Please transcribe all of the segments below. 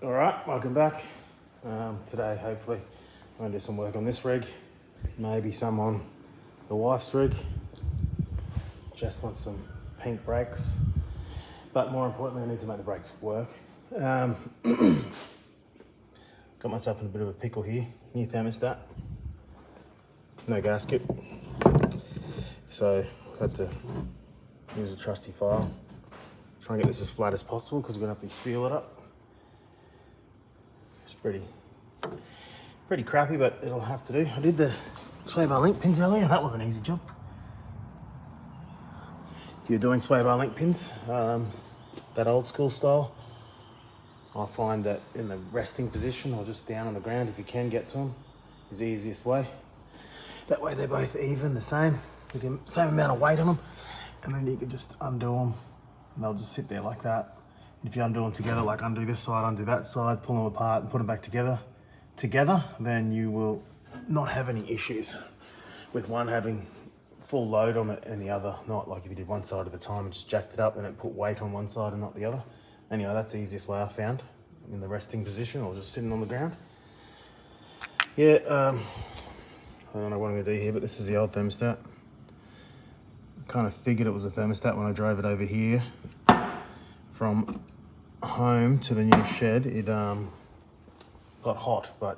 All right, welcome back. Today, hopefully, I'm going to do some work on this rig, maybe some on the wife's rig. Just want some pink brakes, but more importantly, I need to make the brakes work. Got myself in a bit of a pickle here. New thermostat, no gasket, so I've had to use a trusty file. Try and get this as flat as possible because we're going to have to seal it up. It's pretty crappy, but it'll have to do. I did the sway bar link pins earlier. That was an easy job. If you're doing sway bar link pins, that old school style, I find that in the resting position or just down on the ground, if you can get to them, is the easiest way. That way they're both even, the same, with the same amount of weight on them, and then you can just undo them, and they'll just sit there like that. If you undo them together, like undo this side, undo that side, pull them apart and put them back together, then you will not have any issues with one having full load on it and the other not. Like if you did one side at a time and just jacked it up and it put weight on one side and not the other. Anyway, that's the easiest way I found, in the resting position or just sitting on the ground. Yeah, I don't know what I'm gonna do here, but this is the old thermostat. Kind of figured it was a thermostat when I drove it over here from home to the new shed. It got hot, but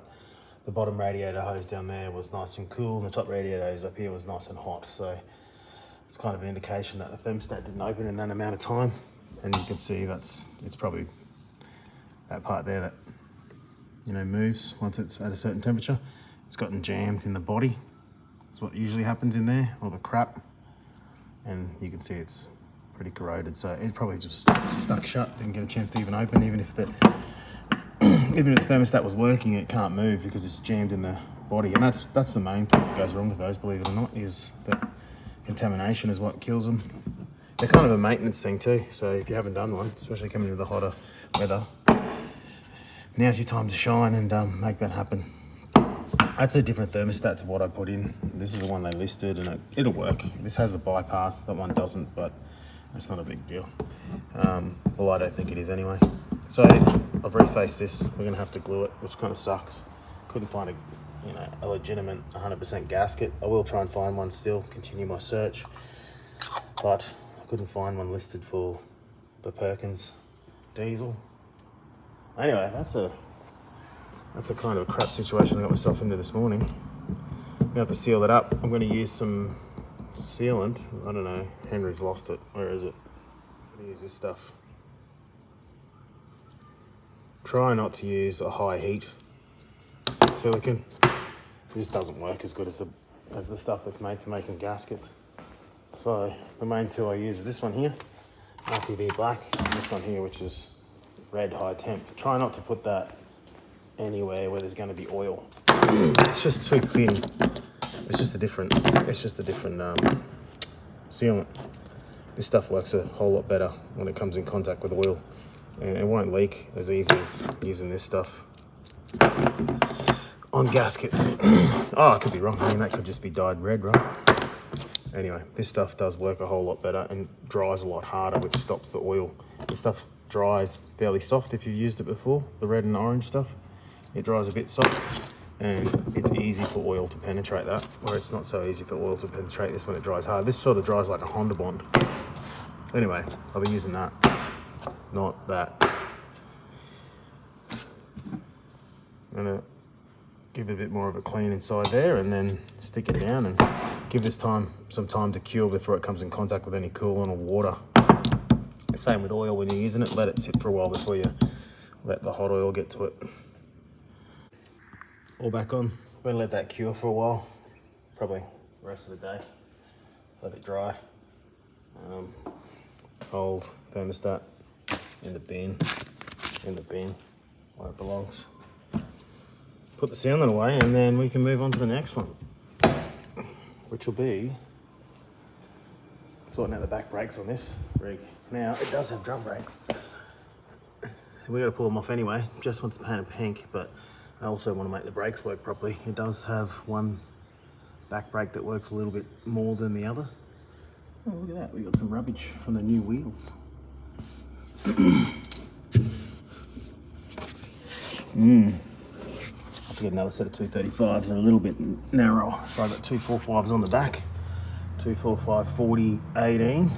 the bottom radiator hose down there was nice and cool, and the top radiator hose up here was nice and hot. So it's kind of an indication that the thermostat didn't open in that amount of time. And you can see it's probably that part there that, you know, moves once it's at a certain temperature. It's gotten jammed in the body. That's what usually happens in there, all the crap. And you can see it's pretty corroded, so it probably just stuck shut, didn't get a chance to even open. Even if the thermostat was working, it can't move because it's jammed in the body. And that's the main thing that goes wrong with those, believe it or not, is that contamination is what kills them. They're kind of a maintenance thing too, so if you haven't done one, especially coming into the hotter weather, now's your time to shine and make that happen. That's a different thermostat to what I put in. This is the one they listed, and it'll work. This has a bypass, that one doesn't, but it's not a big deal. Well, I don't think it is anyway. So I've refaced this. We're gonna have to glue it, which kind of sucks. Couldn't find a legitimate 100% gasket. I will try and find one still, continue my search, but I couldn't find one listed for the Perkins diesel. Anyway, that's a kind of a crap situation I got myself into this morning. I'm gonna have to seal it up. I'm gonna use some sealant. I don't know, Henry's lost it. Where is it? I'm gonna use this stuff. Try not to use a high heat silicone. It just doesn't work as good as the stuff that's made for making gaskets. So the main two I use is this one here, RTV black, and this one here, which is red high temp. Try not to put that anywhere where there's going to be oil. It's just too thin. It's just a different sealant. This stuff works a whole lot better when it comes in contact with oil, and it won't leak as easy as using this stuff on gaskets. Oh, I could be wrong. I mean, that could just be dyed red, right? Anyway, this stuff does work a whole lot better and dries a lot harder, which stops the oil. This stuff dries fairly soft if you've used it before, the red and orange stuff. It dries a bit soft, and it's easy for oil to penetrate that, where it's not so easy for oil to penetrate this when it dries hard. This sort of dries like a Honda Bond. Anyway, I'll be using that, not that. I'm gonna give it a bit more of a clean inside there and then stick it down and give this some time to cure before it comes in contact with any coolant or water. Same with oil, when you're using it, let it sit for a while before you let the hot oil get to it. All back on. I'm gonna let that cure for a while, probably the rest of the day. Let it dry. Old thermostat in the bin where it belongs. Put the sealant away, and then we can move on to the next one, which will be sorting out the back brakes on this rig. Now, it does have drum brakes. We got to pull them off anyway. Just wants to paint it pink, but I also want to make the brakes work properly. It does have one back brake that works a little bit more than the other. Oh, look at that. We got some rubbish from the new wheels. I have to get another set of 235s. They're a little bit narrower. So I've got 245s on the back. 245 40 18.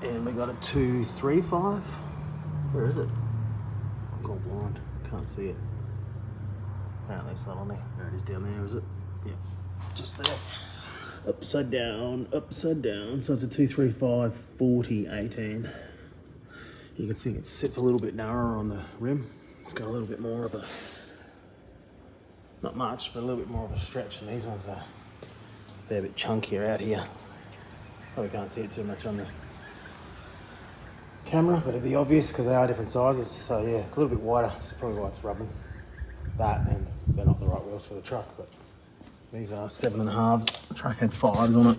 And we got a 235. Where is it? I'm gone blind. Can't see it. Apparently it's not on there. There it is down there, is it? Yep. Just there. Upside down, upside down. So it's a 235 40 18. You can see it sits a little bit narrower on the rim. It's got a little bit more of a, not much, but a little bit more of a stretch, and these ones are a fair bit chunkier out here. Probably can't see it too much on the camera, but it'd be obvious because they are different sizes. So yeah, it's a little bit wider. That's probably why it's rubbing that, and they're not the right wheels for the truck. But these are 7.5s. The truck had 5s on it.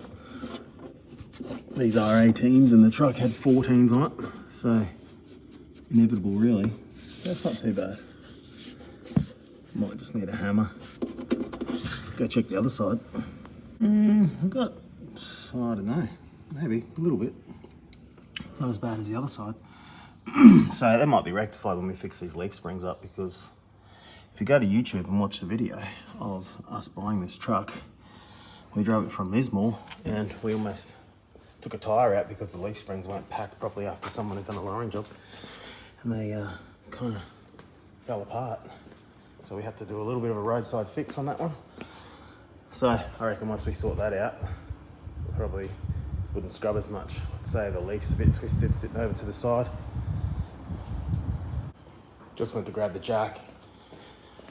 These are 18s, and the truck had 14s on it. So inevitable, really. That's not too bad. Might just need a hammer. Go check the other side. I've got, I don't know, maybe a little bit. Not as bad as the other side. So that might be rectified when we fix these leaf springs up, because if you go to YouTube and watch the video of us buying this truck, we drove it from Lismore and we almost took a tyre out because the leaf springs weren't packed properly after someone had done a lowering job, and they kind of fell apart. So we had to do a little bit of a roadside fix on that one. So I reckon once we sort that out, we probably wouldn't scrub as much. I'd say the leaf's a bit twisted sitting over to the side. Just went to grab the jack.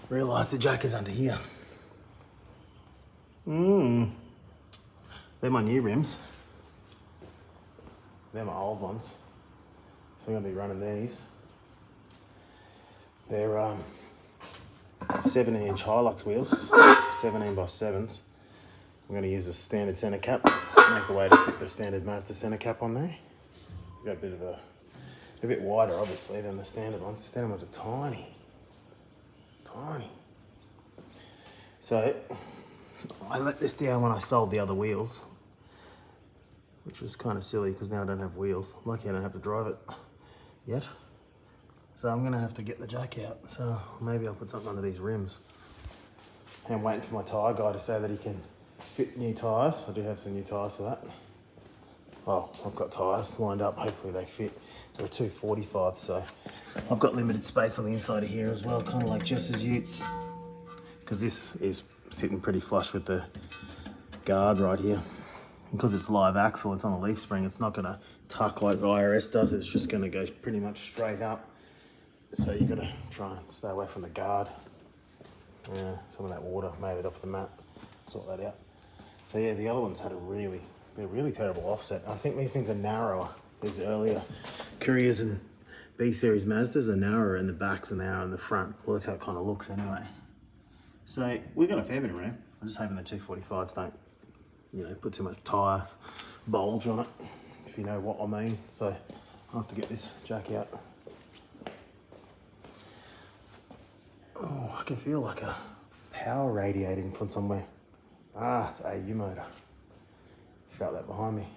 Realised the jack is under here. They're my new rims. They're my old ones. So I'm gonna be running these. They're 17-inch Hilux wheels, 17 by 7s. I'm gonna use a standard center cap, make a way to fit the standard Mazda center cap on there. Got a bit wider obviously than the standard ones. The standard ones are tiny. So I let this down when I sold the other wheels, which was kind of silly because now I don't have wheels. I'm lucky I don't have to drive it yet. So I'm gonna have to get the jack out. So maybe I'll put something under these rims. I'm waiting for my tyre guy to say that he can fit new tyres. I do have some new tyres for that. Well, I've got tyres lined up, hopefully they fit. They're a 245, so I've got limited space on the inside of here as well, kind of like Jess's ute. Because this is sitting pretty flush with the guard right here. Because it's live axle, it's on a leaf spring, it's not gonna tuck like IRS does, it's just gonna go pretty much straight up. So you gotta try and stay away from the guard. Yeah, some of that water made it off the mat, sort that out. So yeah, the other ones had a really terrible offset. I think these things are narrower. These earlier Couriers and B-Series Mazdas are narrower in the back than they are in the front. Well, that's how it kind of looks anyway. So we've got a fair bit of room. I'm just hoping the 245s don't, you know, put too much tyre bulge on it, if you know what I mean. So I'll have to get this jack out. Oh, I can feel like a power radiating from somewhere. Ah, it's a AU motor. Felt that behind me.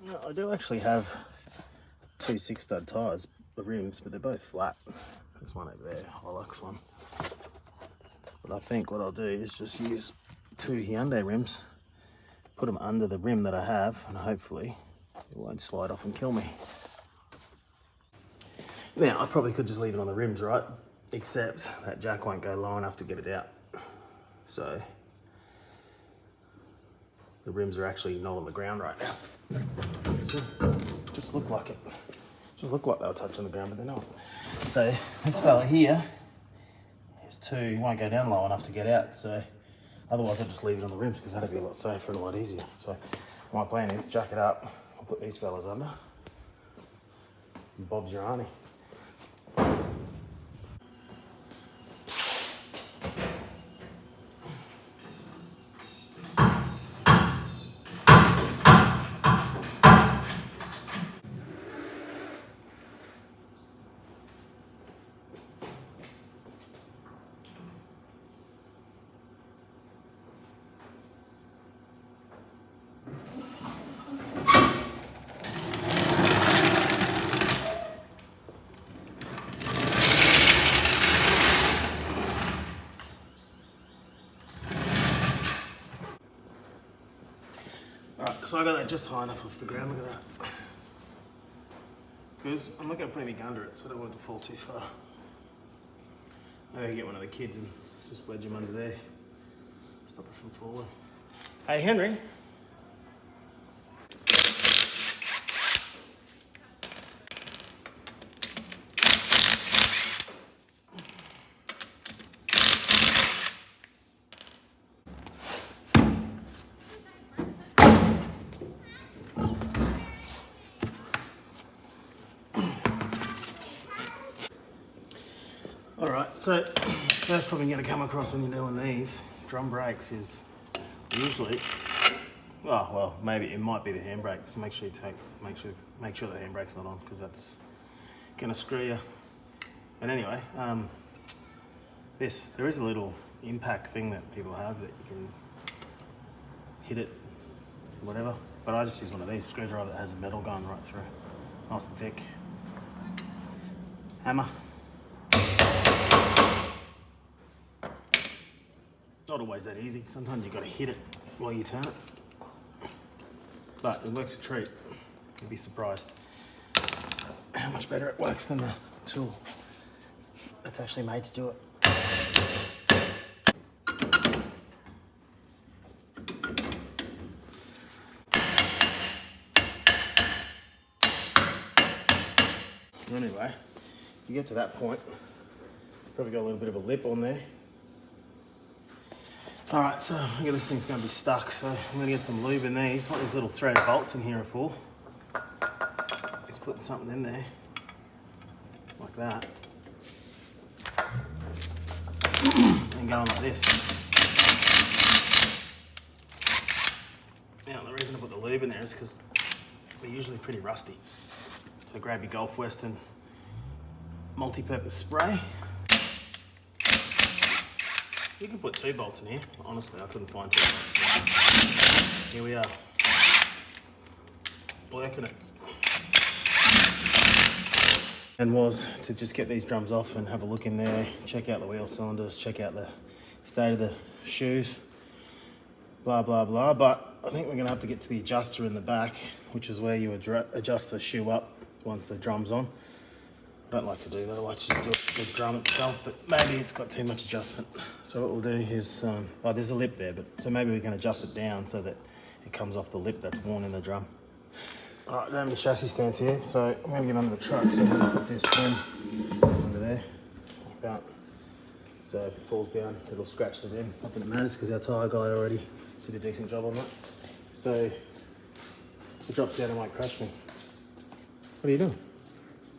No, I do actually have two 6-stud tyres, the rims, but they're both flat. There's one over there, Hilux one. But I think what I'll do is just use 2 Hyundai rims, put them under the rim that I have, and hopefully it won't slide off and kill me. Now, I probably could just leave it on the rims, right? Except that jack won't go low enough to get it out. So the rims are actually not on the ground right now. So, just look like it. Just look like they were touching the ground, but they're not. So this fella here is 2, he won't go down low enough to get out. So otherwise I'll just leave it on the rims because that'd be a lot safer and a lot easier. So my plan is jack it up, I'll put these fellas under, and Bob's your auntie. So I got that just high enough off the ground, look at that. Because I'm not going to put anything under it, so I don't want it to fall too far. Maybe get one of the kids and just wedge him under there. Stop it from falling. Hey, Henry. Alright, so first problem you're going to come across when you're doing these drum brakes is usually, well, maybe it might be the handbrake, so make sure the handbrake's not on, because that's going to screw you. And anyway, there is a little impact thing that people have that you can hit it, whatever, but I just use one of these screwdriver that has a metal gun right through, nice and thick. Hammer. Not always that easy. Sometimes you've got to hit it while you turn it. But it works a treat. You'd be surprised how much better it works than the tool that's actually made to do it. Anyway, you get to that point, probably got a little bit of a lip on there. Alright, so I think this thing's going to be stuck, so I'm going to get some lube in these. What these little thread bolts in here are for. Just putting something in there, like that. And going like this. Now, the reason I put the lube in there is because they're usually pretty rusty. So grab your Gulf Western multi-purpose spray. You can put 2 bolts in here. Honestly, I couldn't find 2 bolts. So here we are. Working it. And was to just get these drums off and have a look in there, check out the wheel cylinders, check out the state of the shoes, blah, blah, blah. But I think we're gonna have to get to the adjuster in the back, which is where you adjust the shoe up once the drum's on. I don't like to do that, I like to just do it with the drum itself, but maybe it's got too much adjustment. So what we'll do is, there's a lip there, but so maybe we can adjust it down so that it comes off the lip that's worn in the drum. All right, I don't have any chassis stands here, so I'm gonna get under the truck, so I'm gonna put this one under there, like that. So if it falls down, it'll scratch the rim. Not that it matters, because our tyre guy already did a decent job on that. So if it drops down, it might crash me. What are you doing?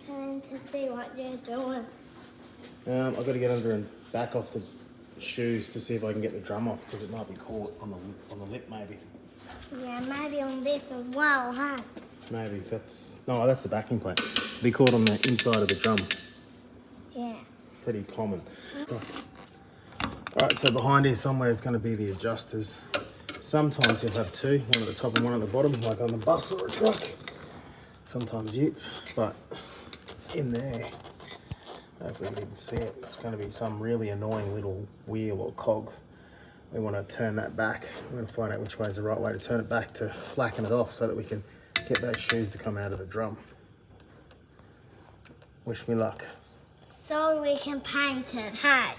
Trying to see what you're doing. I've got to get under and back off the shoes to see if I can get the drum off, because it might be caught on the lip maybe. Yeah, maybe on this as well, huh? Maybe that's the backing plate. It'll be caught on the inside of the drum. Yeah. Pretty common. Alright, so behind here somewhere is going to be the adjusters. Sometimes you'll have 2, one at the top and one at the bottom, like on the bus or a truck. Sometimes utes, but in there, hopefully you can even see it, it's going to be some really annoying little wheel or cog. We want to turn that back. We're going to find out which way is the right way to turn it back to slacken it off so that we can get those shoes to come out of the drum. Wish me luck. So we can paint it, hey?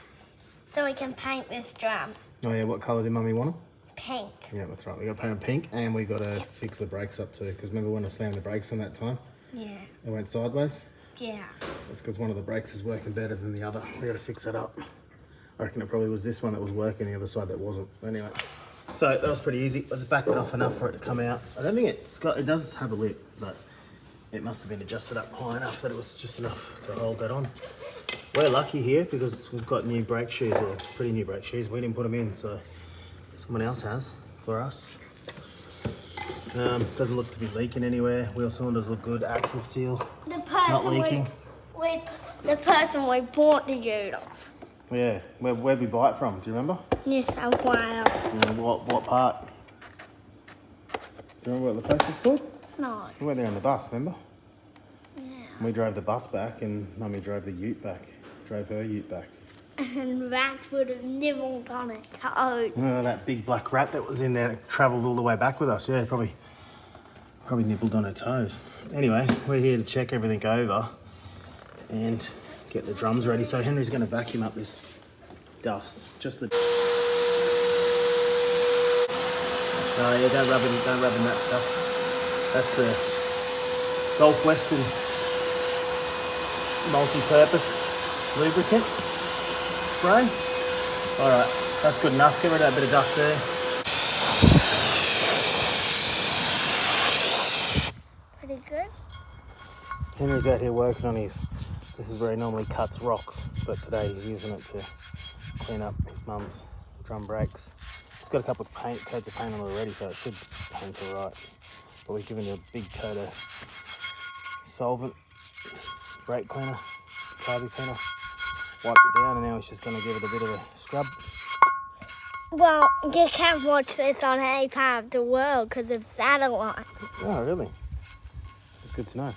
So we can paint this drum. Oh yeah, what colour did Mummy want them? Pink. Yeah, that's right. We got to paint them pink, and we got to fix the brakes up too. Because remember when I slammed the brakes on that time? Yeah. They went sideways. Yeah. That's because one of the brakes is working better than the other. We got to fix that up. I reckon it probably was this one that was working, the other side that wasn't. Anyway, so that was pretty easy. Let's back it off enough for it to come out. I don't think it does have a lip, but it must have been adjusted up high enough that it was just enough to hold that on. We're lucky here because we've got new brake shoes, well, pretty new brake shoes. We didn't put them in, so someone else has for us. Doesn't look to be leaking anywhere. Wheel cylinders look good. Axle seal, not leaking. The person we bought the ute off. Yeah, where'd we buy it from? Do you remember? New South Wales. What part? Do you remember what the place was called? No. We went there on the bus, remember? Yeah. We drove the bus back and Mummy drove the ute back. Drove her ute back. And rats would have nibbled on it toes. That big black rat that was in there that travelled all the way back with us. Yeah, probably Probably nibbled on her toes. Anyway, we're here to check everything over and get the drums ready. So Henry's going to vacuum up this dust. Just the... No, yeah, don't rub in that stuff. That's the Gulf Western multi-purpose lubricant spray. All right, that's good enough. Get rid of that bit of dust there. Pretty good. Henry's out here working on his, this is where he normally cuts rocks, but today he's using it to clean up his mum's drum brakes. It's got a couple of coats of paint on it already, so it should paint all right. But we're giving it a big coat of solvent, brake cleaner, carby cleaner. Wiped it down, and now he's just going to give it a bit of a scrub. Well, you can't watch this on any part of the world because of satellites. Oh, really? That's good to know.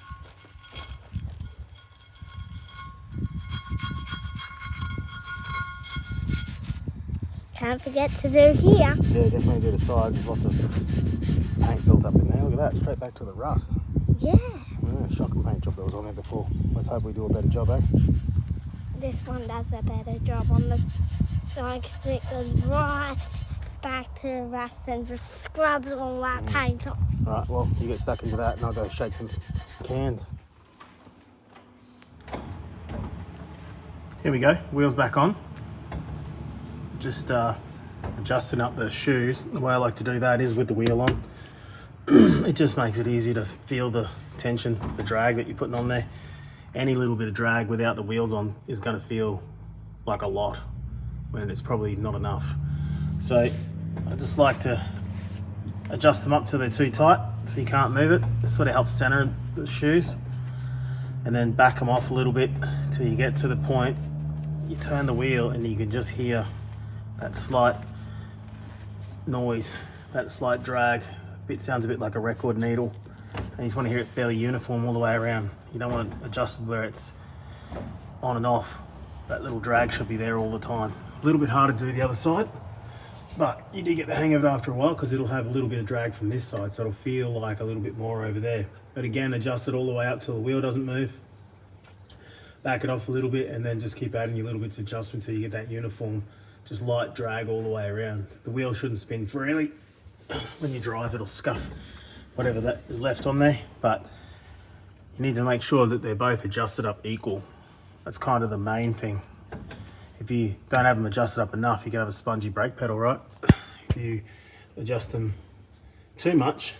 Can't forget to do here. Yeah, definitely do the sides. There's lots of paint built up in there. Look at that, straight back to the rust. Yeah. Yeah, shocking paint job that was on there before. Let's hope we do a better job, eh? This one does a better job on the side because it goes right back to the rust and just scrubs all that paint off. Right, well, you get stuck into that and I'll go shake some cans. Here we go, wheels back on. Just adjusting up the shoes. The way I like to do that is with the wheel on. It just makes it easy to feel the tension, the drag that you're putting on there. Any little bit of drag without the wheels on is going to feel like a lot when it's probably not enough. So I just like to adjust them up till they're too tight so you can't move it. It sort of helps center the shoes, and then back them off a little bit till you get to the point you turn the wheel and you can just hear that slight noise, that slight drag. It sounds a bit like a record needle, and you just want to hear it fairly uniform all the way around. You don't want it adjusted where it's on and off. That little drag should be there all the time. A little bit harder to do the other side, but you do get the hang of it after a while because it'll have a little bit of drag from this side, so it'll feel like a little bit more over there. But again, adjust it all the way up till the wheel doesn't move. Back it off a little bit and then just keep adding your little bits of adjustment until you get that uniform, just light drag all the way around. The wheel shouldn't spin freely. When you drive, it'll scuff whatever that is left on there, but you need to make sure that they're both adjusted up equal. That's kind of the main thing. If you don't have them adjusted up enough, you can have a spongy brake pedal, right? If you adjust them too much,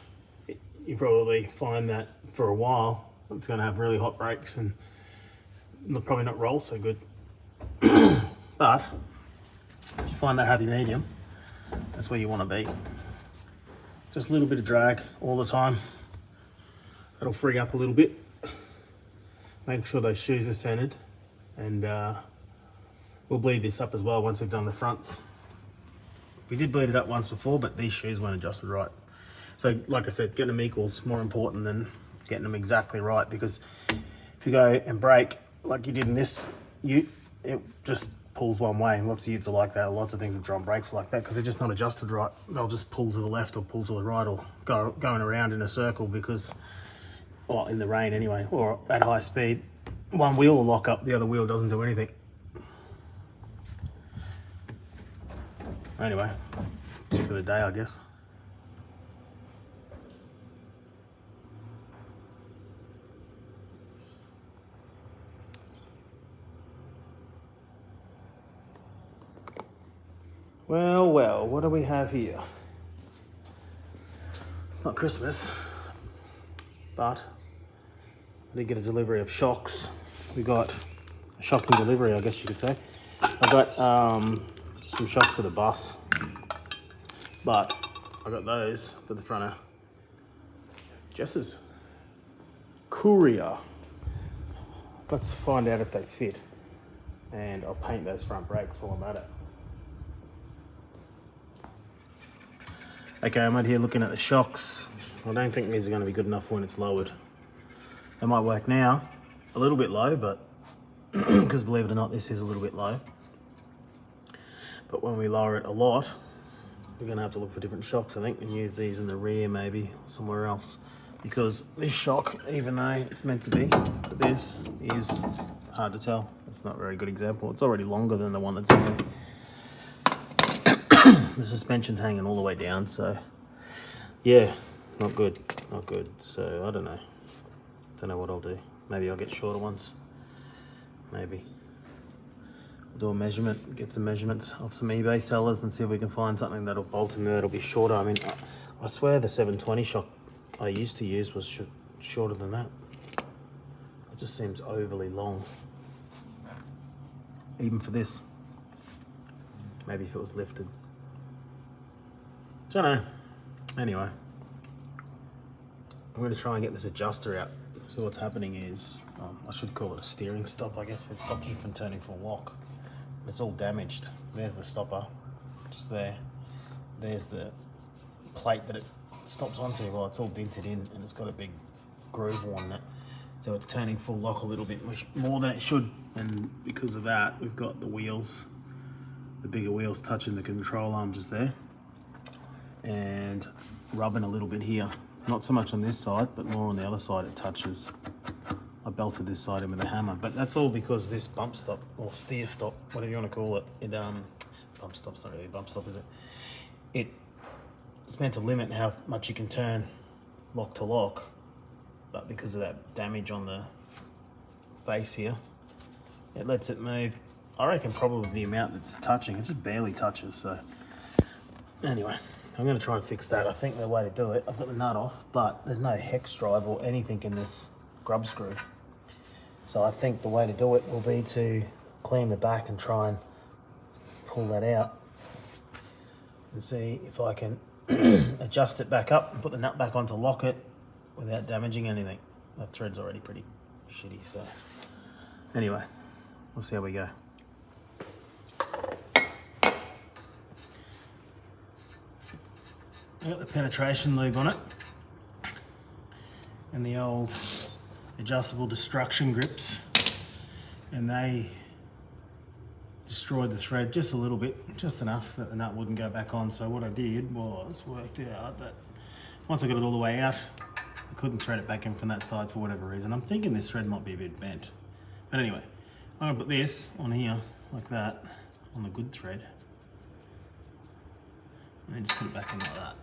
you probably find that for a while it's going to have really hot brakes and probably not roll so good. But if you find that happy medium, that's where you want to be. Just a little bit of drag all the time. That'll free up a little bit. Make sure those shoes are centered, and we'll bleed this up as well once we've done the fronts. We did bleed it up once before, but these shoes weren't adjusted right. So like I said, getting them equal is more important than getting them exactly right, because if you go and brake like you did in this ute, it just pulls one way. And lots of utes are like that. Lots of things with drum brakes are like that because they're just not adjusted right. They'll just pull to the left or pull to the right, or going around in a circle because, well, in the rain anyway, or at high speed, one wheel will lock up, the other wheel doesn't do anything. Anyway, tip of the day, I guess. Well, what do we have here? It's not Christmas, but I did get a delivery of shocks. We got a shocking delivery, I guess you could say. I got some shocks for the bus, but I got those for the front of Jess's Courier. Let's find out if they fit, and I'll paint those front brakes while I'm at it. Okay, I'm out here looking at the shocks. I don't think these are going to be good enough when it's lowered. They might work now, a little bit low, but because believe it or not, this is a little bit low. But when we lower it a lot, we're going to have to look for different shocks, I think, and use these in the rear maybe, or somewhere else. because this shock, even though it's meant to be, this is hard to tell. It's not a very good example. It's already longer than the one that's in there. The suspension's hanging all the way down, so yeah, not good, not good. So I don't know what I'll do. Maybe I'll get shorter ones. Maybe I'll do a measurement, get some measurements off some eBay sellers and see if we can find something that'll bolt in there that'll be shorter. I mean, I swear the 720 shock I used to use was shorter than that. It just seems overly long, even for this. Maybe if it was lifted. Don't know. Anyway, I'm going to try and get this adjuster out. So what's happening is, I should call it a steering stop, I guess. It stops you from turning full lock. It's all damaged. There's the stopper, just there. There's the plate that it stops onto. Well, it's all dinted in and it's got a big groove on it. So it's turning full lock a little bit more than it should. And because of that, we've got the wheels, the bigger wheels touching the control arm just there. And rubbing a little bit here. Not so much on this side, but more on the other side it touches. I belted this side in with a hammer, but that's all because this bump stop, or steer stop, whatever you want to call it, bump stop's not really a bump stop, is it? It's meant to limit how much you can turn lock to lock, but because of that damage on the face here, it lets it move. I reckon probably the amount that's touching, it just barely touches, so anyway. I'm going to try and fix that. I think the way to do it, I've got the nut off, but there's no hex drive or anything in this grub screw. So I think the way to do it will be to clean the back and try and pull that out and see if I can adjust it back up and put the nut back on to lock it without damaging anything. That thread's already pretty shitty, so anyway, we'll see how we go. I've got the penetration lube on it and the old adjustable destruction grips, and they destroyed the thread just a little bit, just enough that the nut wouldn't go back on. So what I did was worked out that once I got it all the way out, I couldn't thread it back in from that side for whatever reason. I'm thinking this thread might be a bit bent, but anyway, I'm gonna put this on here like that on the good thread. And then just put it back in like that.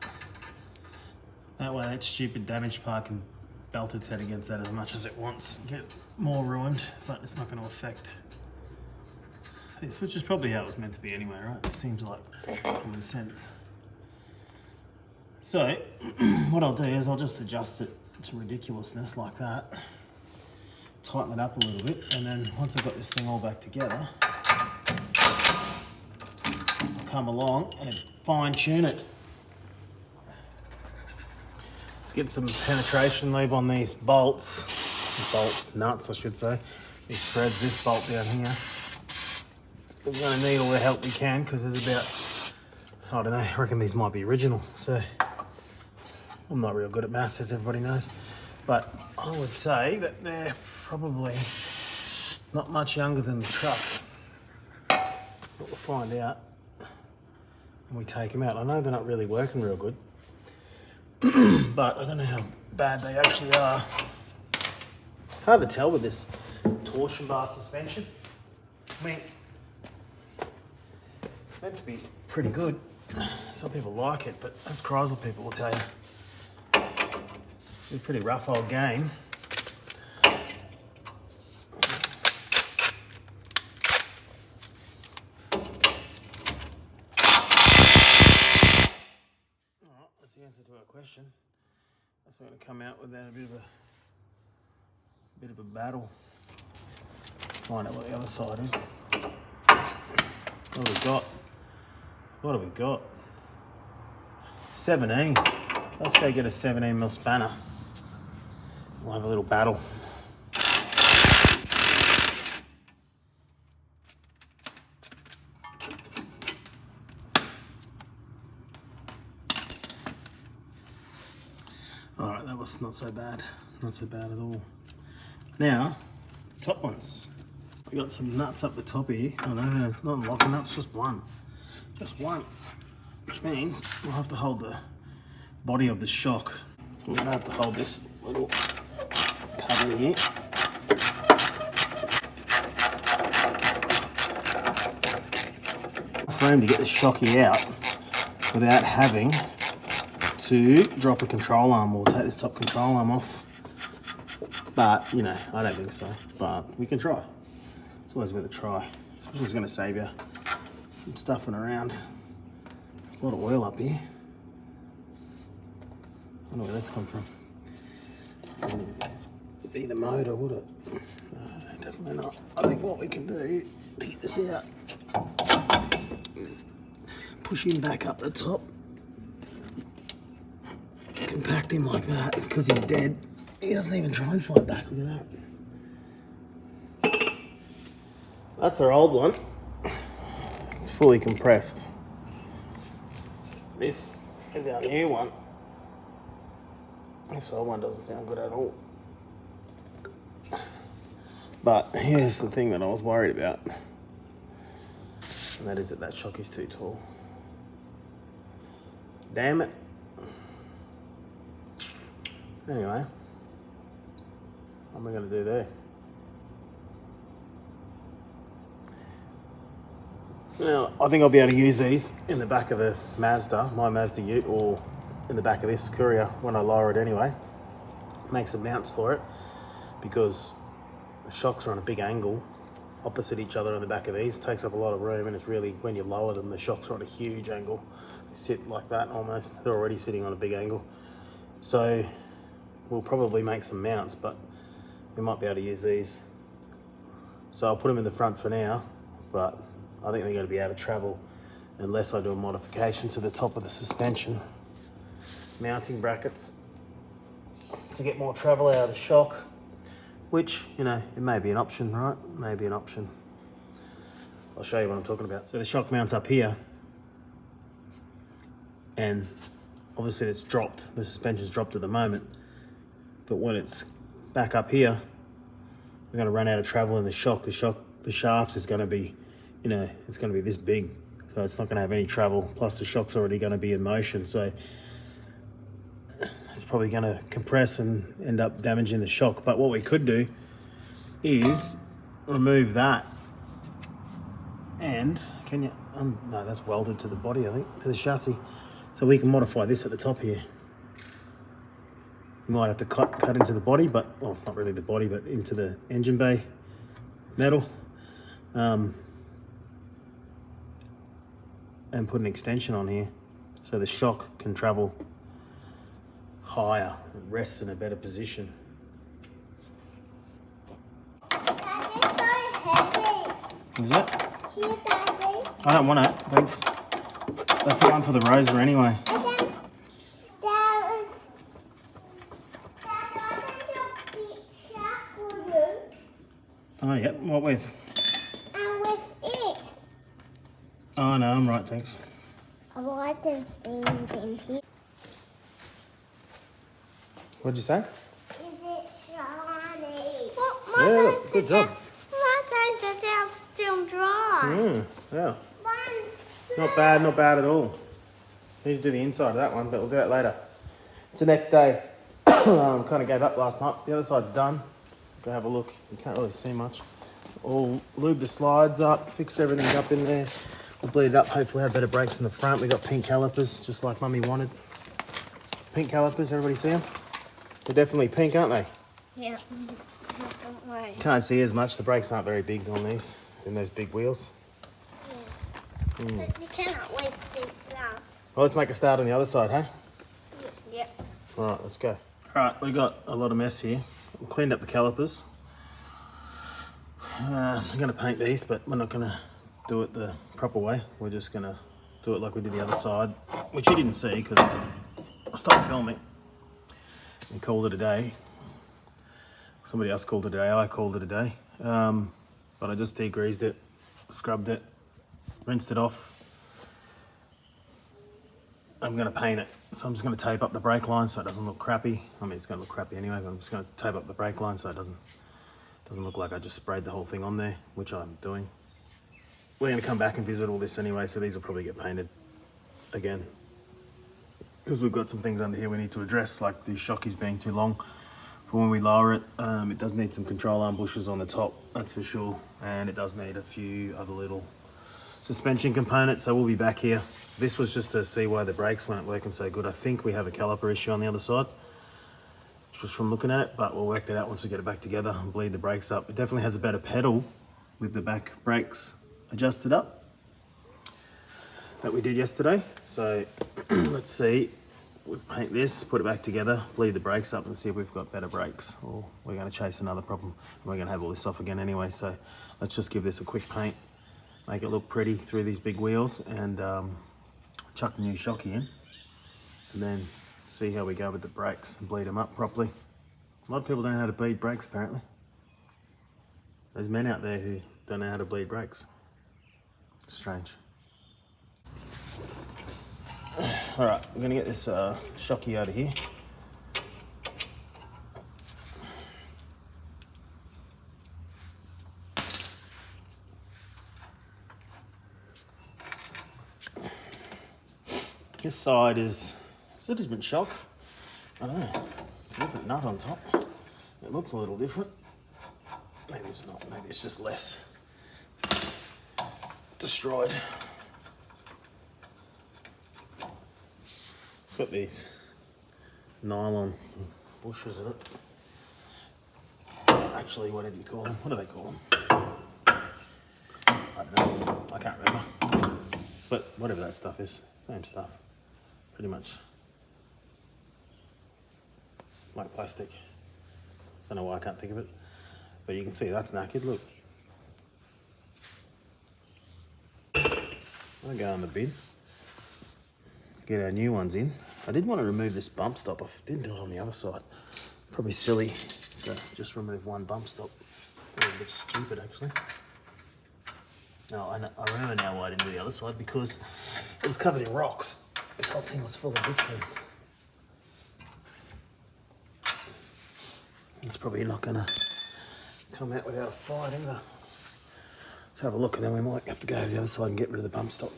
That way that stupid damaged part can belt its head against that as much as it wants. Get more ruined, but it's not going to affect this, which is probably how it was meant to be anyway, right? It seems like common sense. So, what I'll do is I'll just adjust it to ridiculousness like that. Tighten it up a little bit, and then once I've got this thing all back together, I'll come along and fine tune it. Let's get some penetration lube on these nuts I should say. These threads, this bolt down here. We're going to need all the help we can because there's about, I don't know, I reckon these might be original. So I'm not real good at maths, as everybody knows, but I would say that they're probably not much younger than the truck. But we'll find out. And we take them out. I know they're not really working real good, but I don't know how bad they actually are. It's hard to tell with this torsion bar suspension. I mean, it's meant to be pretty good. Some people like it, but as Chrysler people will tell you, it's a pretty rough old game. The answer to our question. That's going to come out without a bit of a battle. Find out what the other side is. What have we got? What have we got? 17. Let's go get a 17mm spanner. We'll have a little battle. Alright, that was not so bad. Not so bad at all. Now, top ones. We got some nuts up the top here. Oh no, not locking nuts, just one. Just one. Which means we'll have to hold the body of the shock I'm gonna have to hold this little cover here. Frame to get the shocky out without having to drop a control arm or take this top control arm off. But, you know, I don't think so. But we can try. It's always worth a try. Especially if it's going to save you some stuffing around. There's a lot of oil up here. I don't know where that's come from. It'd be the motor, would it? No, definitely not. I think what we can do to get this out is push him back up the top. Compact him like that because he's dead. He doesn't even try and fight back. Look at that. That's our old one. It's fully compressed. This is our new one. This old one doesn't sound good at all. But here's the thing that I was worried about. And that is that shock is too tall. Damn it. Anyway. What am I going to do there? Now, I think I'll be able to use these in the back of the Mazda, my Mazda Ute, or in the back of this Courier when I lower it anyway. Make some mounts for it because the shocks are on a big angle opposite each other on the back of these. It takes up a lot of room, and it's really, when you lower them, the shocks are on a huge angle. They sit like that almost. They're already sitting on a big angle. So we'll probably make some mounts, but we might be able to use these. So I'll put them in the front for now, but I think they're going to be able to travel unless I do a modification to the top of the suspension. Mounting brackets to get more travel out of the shock, which, you know, it may be an option, right? Maybe an option. I'll show you what I'm talking about. So the shock mounts up here, and obviously it's dropped. The suspension's dropped at the moment, but when it's back up here, we're going to run out of travel in the shock. The shaft is going to be, you know, it's going to be this big, so it's not going to have any travel. Plus the shock's already going to be in motion, so it's probably going to compress and end up damaging the shock. But what we could do is remove that, and can you? No, that's welded to the body, I think, to the chassis. So we can modify this at the top here. You might have to cut into the body, but, well, it's not really the body, but into the engine bay metal, and put an extension on here so the shock can travel higher. It rests in a better position. That is so heavy. Is it? Here's Daddy. I don't want it, thanks. That's the one for the Rosa anyway. And then Dad, I made a picture for you. Oh, yeah, what with? And with it. Oh, no, I'm right, thanks. I want to see in here. What'd you say? Is it shiny? Yeah, good job. My things are still dry. Yeah. Mine's Not bad at all. Need to do the inside of that one, but we'll do that later. It's the next day. Kind of gave up last night. The other side's done. Go have a look. You can't really see much. All lubed the slides up, fixed everything up in there. We'll bleed it up, hopefully have better brakes in the front. We got pink calipers, just like Mummy wanted. Pink calipers, everybody see them? They're definitely pink, aren't they? Yeah. Don't worry. Can't see as much. The brakes aren't very big on these, in those big wheels. Yeah. But you cannot waste things now. Well, let's make a start on the other side, hey? Yep. All right, let's go. All right, we got a lot of mess here. We cleaned up the calipers. I'm going to paint these, but we're not going to do it the proper way. We're just going to do it like we did the other side, which you didn't see because I stopped filming and called it a day. Somebody else called it a day. I called it a day. But I just degreased it, scrubbed it, rinsed it off. I'm going to paint it. So I'm just going to tape up the brake line so it doesn't look crappy. I mean, it's going to look crappy anyway, but I'm just going to tape up the brake line so it doesn't look like I just sprayed the whole thing on there, which I'm doing. We're going to come back and visit all this anyway, so these will probably get painted again. because we've got some things under here we need to address, like the shockies being too long for when we lower it. It does need some control arm bushes on the top, that's for sure, and it does need a few other little suspension components, so we'll be back here. This was just to see why the brakes weren't working so good. I think we have a caliper issue on the other side, just from looking at it, but we'll work it out once we get it back together and bleed the brakes up. It definitely has a better pedal with the back brakes adjusted up that we did yesterday. So let's see, we paint this, put it back together, bleed the brakes up and see if we've got better brakes, or we're going to chase another problem and we're going to have all this off again anyway. So let's just give this a quick paint, make it look pretty through these big wheels, and chuck the new shocky in, and then see how we go with the brakes and bleed them up properly. A lot of people don't know how to bleed brakes apparently. There's men out there who don't know how to bleed brakes. Strange. All right, we're gonna get this shocky out of here. This side is a different shock. I don't know, it's a different nut on top. It looks a little different. Maybe it's not, maybe it's just less destroyed. It's got these nylon bushes in it. Actually, whatever you call them. What do they call them? I don't know, I can't remember. But whatever that stuff is, same stuff. Pretty much like plastic. Don't know why I can't think of it. But you can see that's knackered, look. I'll go in the bin, get our new ones in. I did want to remove this bump stop, I didn't do it on the other side. Probably silly to just remove one bump stop. A bit stupid actually. No, I remember now why I didn't do the other side, because it was covered in rocks. This whole thing was full of bitumen. It's probably not gonna come out without a fight either. Let's have a look, and then we might have to go over the other side and get rid of the bump stop.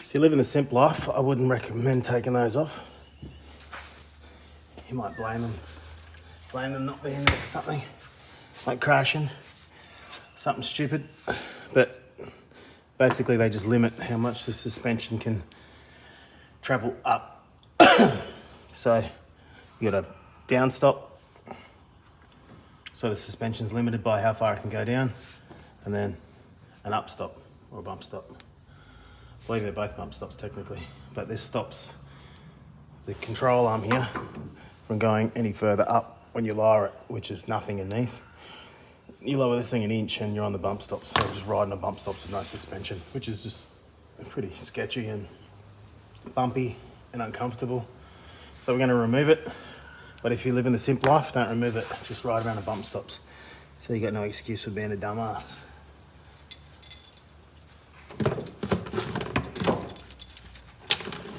If you live in the simp life, I wouldn't recommend taking those off. You might blame them not being there for something, like crashing, something stupid. But basically they just limit how much the suspension can travel up. So you got a down stop, so the suspension's limited by how far it can go down, and then an up stop or a bump stop. I believe they're both bump stops technically, but this stops the control arm here from going any further up when you lower it, which is nothing in these. You lower this thing an inch and you're on the bump stops, so just riding on bump stops with no suspension, which is just pretty sketchy and bumpy and uncomfortable. So we're going to remove it, but if you live in the simp life, don't remove it, just ride around the bump stops. So you got no excuse for being a dumbass.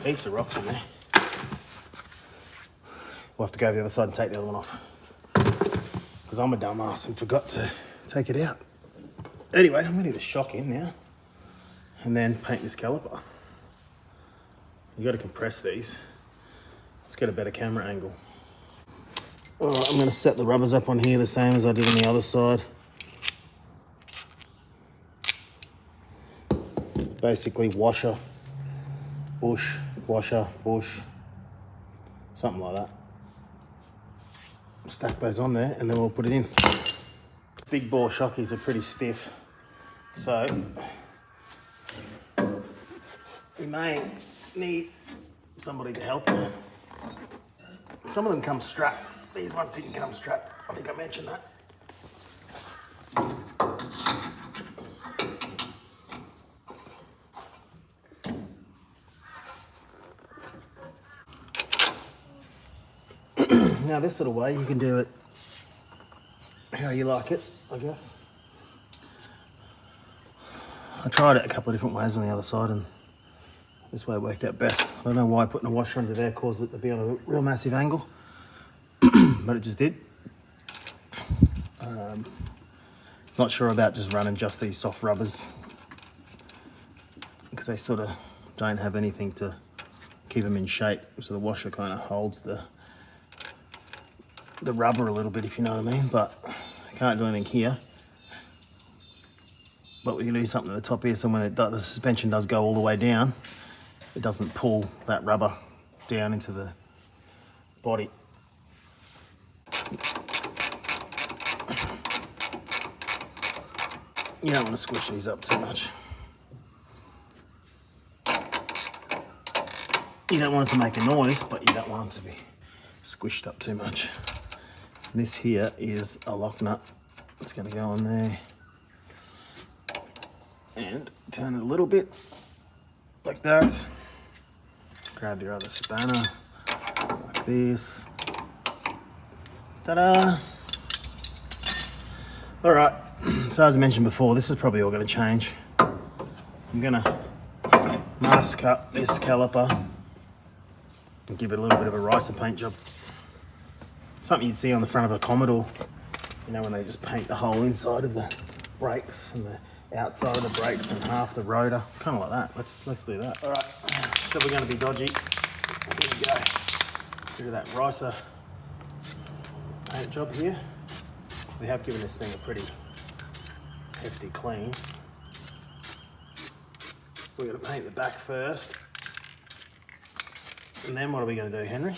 Heaps of rocks in there. We'll have to go to the other side and take the other one off, because I'm a dumbass and forgot to take it out. Anyway, I'm gonna get the shock in now and then paint this caliper. You gotta compress these. Let's get a better camera angle. All right, I'm gonna set the rubbers up on here the same as I did on the other side. Basically washer, bush, washer, bush, something like that. Stack those on there and then we'll put it in. Big bore shockies are pretty stiff, so you may need somebody to help you. Some of them come strapped. These ones didn't come strapped. I think I mentioned that. Now this sort of way, you can do it how you like it, I guess. I tried it a couple of different ways on the other side and this way worked out best. I don't know why putting a washer under there caused it to be on a real massive angle, but it just did. Not sure about just running just these soft rubbers because they sort of don't have anything to keep them in shape. So the washer kind of holds the rubber a little bit, if you know what I mean, but I can't do anything here. But we can do something at the top here so when the suspension does go all the way down, it doesn't pull that rubber down into the body. You don't want to squish these up too much. You don't want it to make a noise, but you don't want them to be squished up too much. This here is a lock nut. It's going to go on there. And turn it a little bit, like that. Grab your other spanner, like this. Ta-da! All right, so as I mentioned before, this is probably all going to change. I'm going to mask up this caliper and give it a little bit of a ricer paint job. Something you'd see on the front of a Commodore, you know, when they just paint the whole inside of the brakes and the outside of the brakes and half the rotor, kind of like that. Let's do that. All right, so we're going to be dodgy. Here we go. Bit of that ricer paint job here. We have given this thing a pretty hefty clean. We're going to paint the back first. And then what are we going to do, Henry?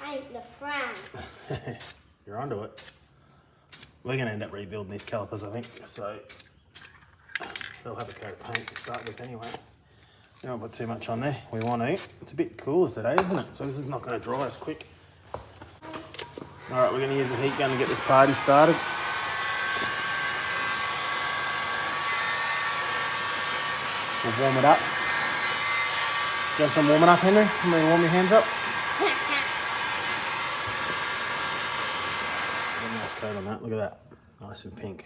Paint the front. You're onto it. We're going to end up rebuilding these calipers, I think. So they'll have a coat of paint to start with anyway. We don't put too much on there. We want to. It's a bit cooler today, isn't it? So this is not going to dry as quick. All right, we're going to use a heat gun to get this party started. We'll warm it up. You want some warming up, Henry? You ready to warm your hands up? Got a nice coat on that. Look at that. Nice and pink.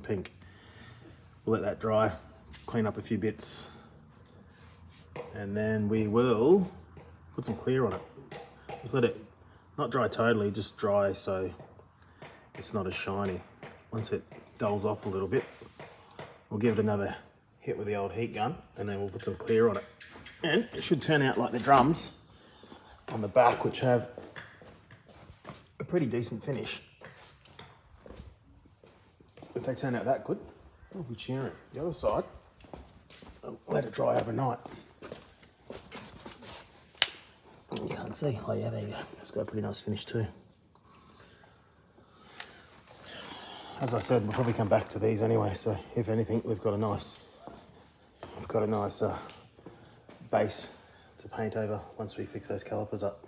Pink. We'll let that dry. Clean up a few bits. And then we will put some clear on it. Just let it not dry totally, just dry so it's not as shiny. Once it dulls off a little bit, we'll give it another hit with the old heat gun and then we'll put some clear on it. And it should turn out like the drums on the back, which have a pretty decent finish. If they turn out that good, we'll be cheering. The other side, I'll let it dry overnight. You can't see. Oh yeah, there you go. It's got a pretty nice finish too. As I said, we'll probably come back to these anyway. So if anything, we've got a nice base to paint over once we fix those calipers up.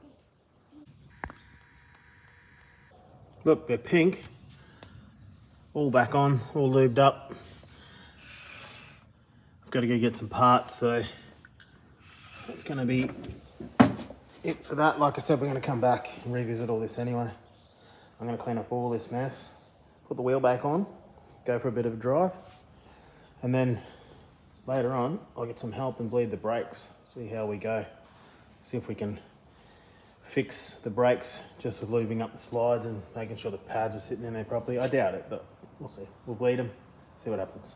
Look, they're pink. All back on, all lubed up. I've got to go get some parts, so that's going to be it for that. Like I said, we're going to come back and revisit all this anyway. I'm going to clean up all this mess, put the wheel back on, go for a bit of a drive, and then later on I'll get some help and bleed the brakes, see how we go. See if we can fix the brakes just with lubing up the slides and making sure the pads are sitting in there properly. I doubt it, but we'll see. We'll bleed them, see what happens.